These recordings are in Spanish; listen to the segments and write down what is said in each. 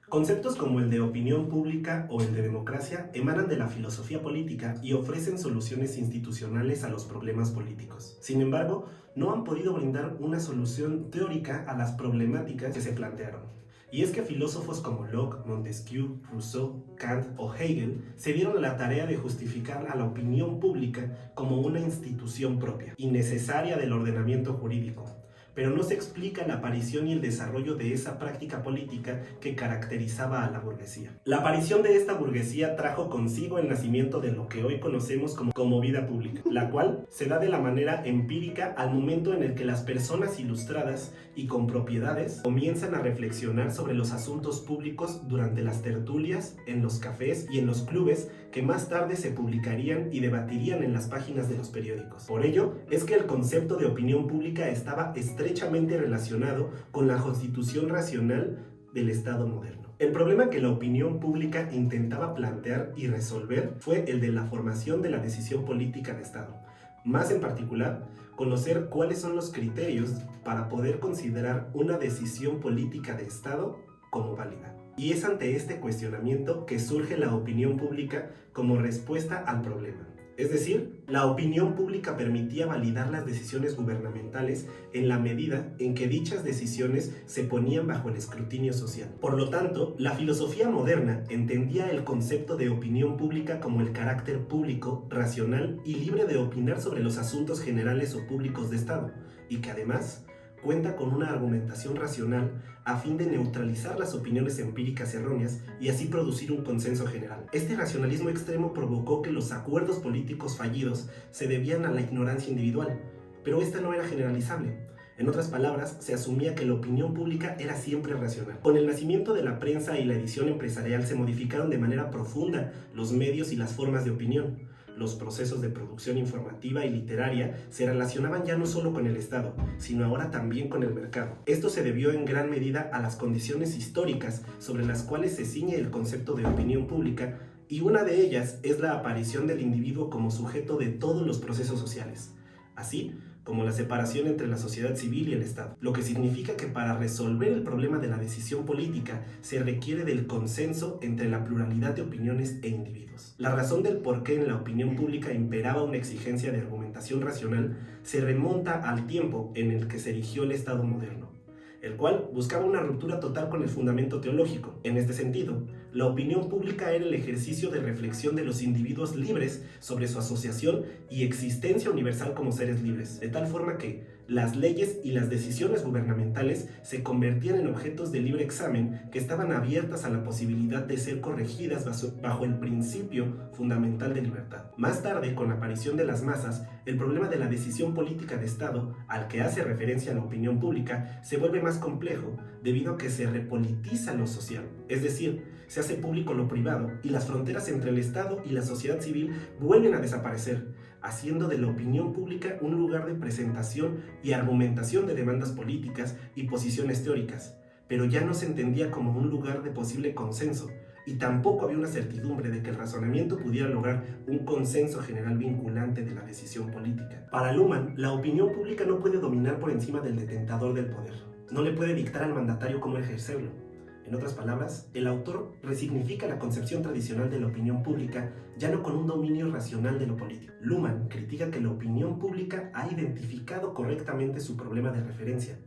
Conceptos como el de opinión pública o el de democracia emanan de la filosofía política y ofrecen soluciones institucionales a los problemas políticos. Sin embargo, no han podido brindar una solución teórica a las problemáticas que se plantearon. Y es que filósofos como Locke, Montesquieu, Rousseau, Kant o Hegel se dieron a la tarea de justificar a la opinión pública como una institución propia y necesaria del ordenamiento jurídico, pero no se explica la aparición y el desarrollo de esa práctica política que caracterizaba a la burguesía. La aparición de esta burguesía trajo consigo el nacimiento de lo que hoy conocemos como vida pública, la cual se da de la manera empírica al momento en el que las personas ilustradas y con propiedades comienzan a reflexionar sobre los asuntos públicos durante las tertulias, en los cafés y en los clubes que más tarde se publicarían y debatirían en las páginas de los periódicos. Por ello, es que el concepto de opinión pública estaba estrechamente relacionado con la constitución racional del Estado moderno. El problema que la opinión pública intentaba plantear y resolver fue el de la formación de la decisión política de Estado. Más en particular, conocer cuáles son los criterios para poder considerar una decisión política de Estado como válida. Y es ante este cuestionamiento que surge la opinión pública como respuesta al problema. Es decir, la opinión pública permitía validar las decisiones gubernamentales en la medida en que dichas decisiones se ponían bajo el escrutinio social. Por lo tanto, la filosofía moderna entendía el concepto de opinión pública como el carácter público, racional y libre de opinar sobre los asuntos generales o públicos de Estado, y que además cuenta con una argumentación racional a fin de neutralizar las opiniones empíricas erróneas y así producir un consenso general. Este racionalismo extremo provocó que los acuerdos políticos fallidos se debían a la ignorancia individual, pero esta no era generalizable. En otras palabras, se asumía que la opinión pública era siempre racional. Con el nacimiento de la prensa y la edición empresarial se modificaron de manera profunda los medios y las formas de opinión. Los procesos de producción informativa y literaria se relacionaban ya no solo con el Estado, sino ahora también con el mercado. Esto se debió en gran medida a las condiciones históricas sobre las cuales se ciñe el concepto de opinión pública, y una de ellas es la aparición del individuo como sujeto de todos los procesos sociales, así como la separación entre la sociedad civil y el Estado, lo que significa que para resolver el problema de la decisión política se requiere del consenso entre la pluralidad de opiniones e individuos. La razón del por qué en la opinión pública imperaba una exigencia de argumentación racional se remonta al tiempo en el que se erigió el Estado moderno, el cual buscaba una ruptura total con el fundamento teológico. En este sentido, la opinión pública era el ejercicio de reflexión de los individuos libres sobre su asociación y existencia universal como seres libres, de tal forma que las leyes y las decisiones gubernamentales se convertían en objetos de libre examen que estaban abiertas a la posibilidad de ser corregidas bajo el principio fundamental de libertad. Más tarde, con la aparición de las masas, el problema de la decisión política de Estado, al que hace referencia la opinión pública, se vuelve más complejo debido a que se repolitiza lo social, es decir, se hace público lo privado y las fronteras entre el Estado y la sociedad civil vuelven a desaparecer, haciendo de la opinión pública un lugar de presentación y argumentación de demandas políticas y posiciones teóricas, pero ya no se entendía como un lugar de posible consenso, y tampoco había una certidumbre de que el razonamiento pudiera lograr un consenso general vinculante de la decisión política. Para Luhmann, la opinión pública no puede dominar por encima del detentador del poder, no le puede dictar al mandatario cómo ejercerlo. En otras palabras, el autor resignifica la concepción tradicional de la opinión pública ya no con un dominio racional de lo político. Luhmann critica que la opinión pública ha identificado correctamente su problema de referencia.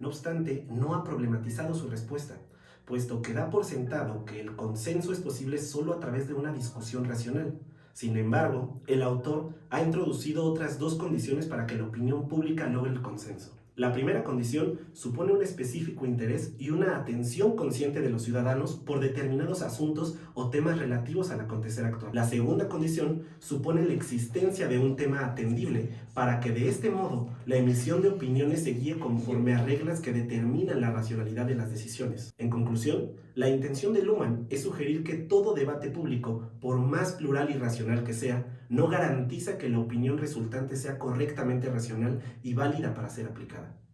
No obstante, no ha problematizado su respuesta, puesto que da por sentado que el consenso es posible solo a través de una discusión racional. Sin embargo, el autor ha introducido otras dos condiciones para que la opinión pública logre el consenso. La primera condición supone un específico interés y una atención consciente de los ciudadanos por determinados asuntos o temas relativos al acontecer actual. La segunda condición supone la existencia de un tema atendible para que de este modo la emisión de opiniones se guíe conforme a reglas que determinan la racionalidad de las decisiones. En conclusión, la intención de Luhmann es sugerir que todo debate público, por más plural y racional que sea, no garantiza que la opinión resultante sea correctamente racional y válida para ser aplicada.